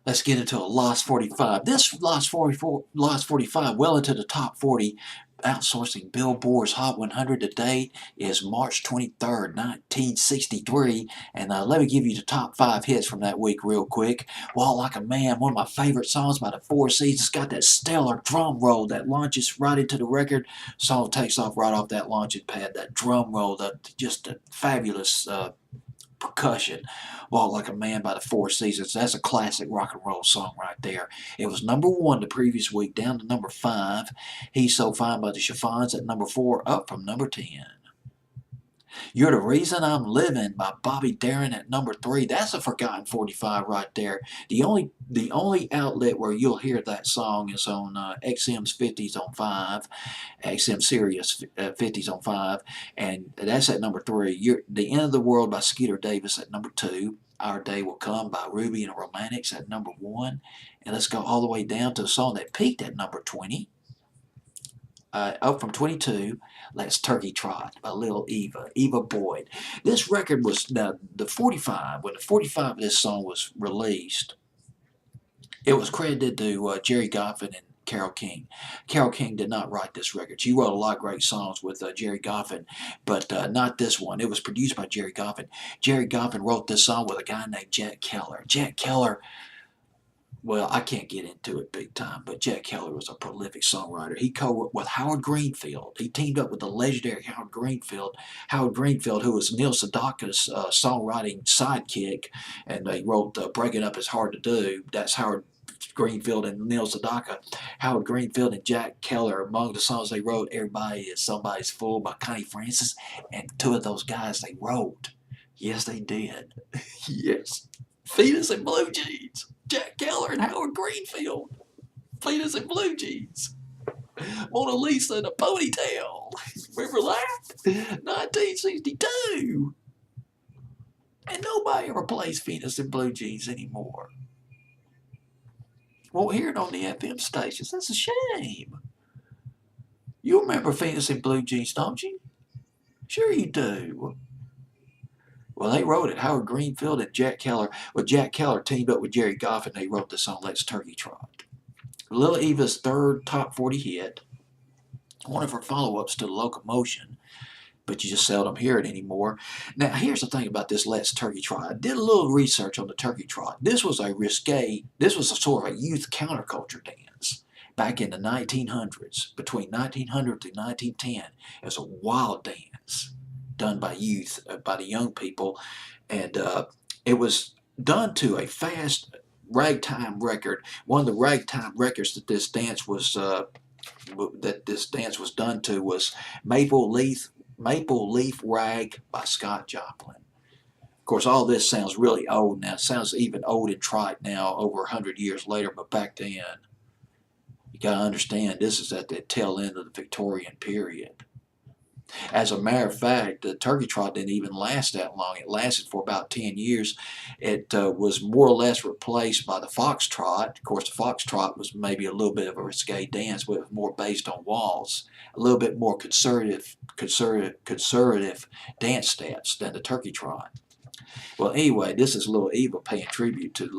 Let's get into a Lost 45. This Lost 45, well into the top 40, outsourcing Billboard's Hot 100 to date is March 23rd, 1963. And let me give you the top 5 hits from that week real quick. Walk Like a Man, one of my favorite songs by the Four Seasons. It's got that stellar drum roll that launches right into the record. Song takes off right off that launching pad. That drum roll, just a fabulous percussion. Walk Like a Man by the Four Seasons. That's a classic rock and roll song right there. It was #1 the previous week, down to #5. He's So Fine by the Chiffons at #4, up from #10. You're the Reason I'm Living by Bobby Darin at #3. That's a forgotten 45 right there. The only outlet where you'll hear that song is on XM's 50s on 5, XM Sirius 50s on 5, and that's at #3. The End of the World by Skeeter Davis at #2. Our Day Will Come by Ruby and the Romantics at #1. And let's go all the way down to a song that peaked at #20. Up from 22, Let's Turkey Trot by Little Eva Boyd. This record was, now the 45, when the 45 of this song was released, it was credited to Jerry Goffin and Carole King. Carole King did not write this record. She wrote a lot of great songs with Jerry Goffin, but not this one. It was produced by Jerry Goffin. Jerry Goffin wrote this song with a guy named Jack Keller. Jack Keller, well, I can't get into it big time, but Jack Keller was a prolific songwriter. He co-wrote with Howard Greenfield. He teamed up with the legendary Howard Greenfield. Howard Greenfield, who was Neil Sedaka's songwriting sidekick, and they wrote Breaking Up Is Hard to Do. That's Howard Greenfield and Neil Sedaka. Howard Greenfield and Jack Keller, among the songs they wrote, Everybody Is Somebody's Fool by Connie Francis, and 2 of those guys they wrote. Yes, they did. Yes. Fetus and Blue Jeans. Jack Keller and Howard Greenfield. Fetus and Blue Jeans. Mona Lisa in a ponytail. Remember that? 1962. And nobody ever plays Fetus and Blue Jeans anymore. Won't hear it on the FM stations. That's a shame. You remember Fetus and Blue Jeans, don't you? Sure you do. Well, they wrote it. Howard Greenfield and Jack Keller. Well, Jack Keller teamed up with Jerry Goffin. They wrote the song Let's Turkey Trot. Little Eva's 3rd top 40 hit. One of her follow-ups to Locomotion, but you just seldom hear it anymore. Now, here's the thing about this Let's Turkey Trot. I did a little research on the Turkey Trot. This was a sort of a youth counterculture dance back in the 1900s. Between 1900 to 1910, it was a wild dance done by youth, by the young people, and it was done to a fast ragtime record. One of the ragtime records that this dance was done to was Maple Leaf Rag by Scott Joplin. Of course, all this sounds really old now. It sounds even old and trite now, over 100 years later, but back then, you got to understand, this is at the tail end of the Victorian period. As a matter of fact, the Turkey Trot didn't even last that long. It lasted for about 10 years. It was more or less replaced by the Foxtrot. Of course, the Foxtrot was maybe a little bit of a risque dance, but it was more based on waltz, a little bit more conservative dance steps than the Turkey Trot. Well, anyway, this is Little Eva paying tribute to the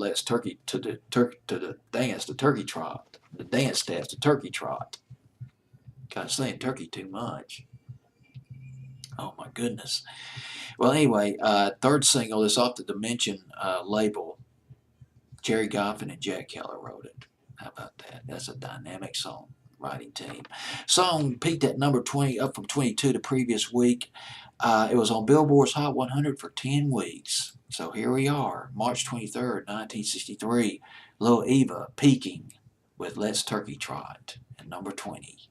dance, the Turkey Trot, the dance steps, the Turkey Trot. Kind of saying turkey too much. Oh my goodness. Well, anyway, 3rd single is off the Dimension label. Jerry Goffin and Jack Keller wrote it. How about that? That's a dynamic songwriting team. Song peaked at #20, up from 22 the previous week. It was on Billboard's Hot 100 for 10 weeks. So here we are, March 23rd, 1963. Little Eva peaking with Let's Turkey Trot at #20.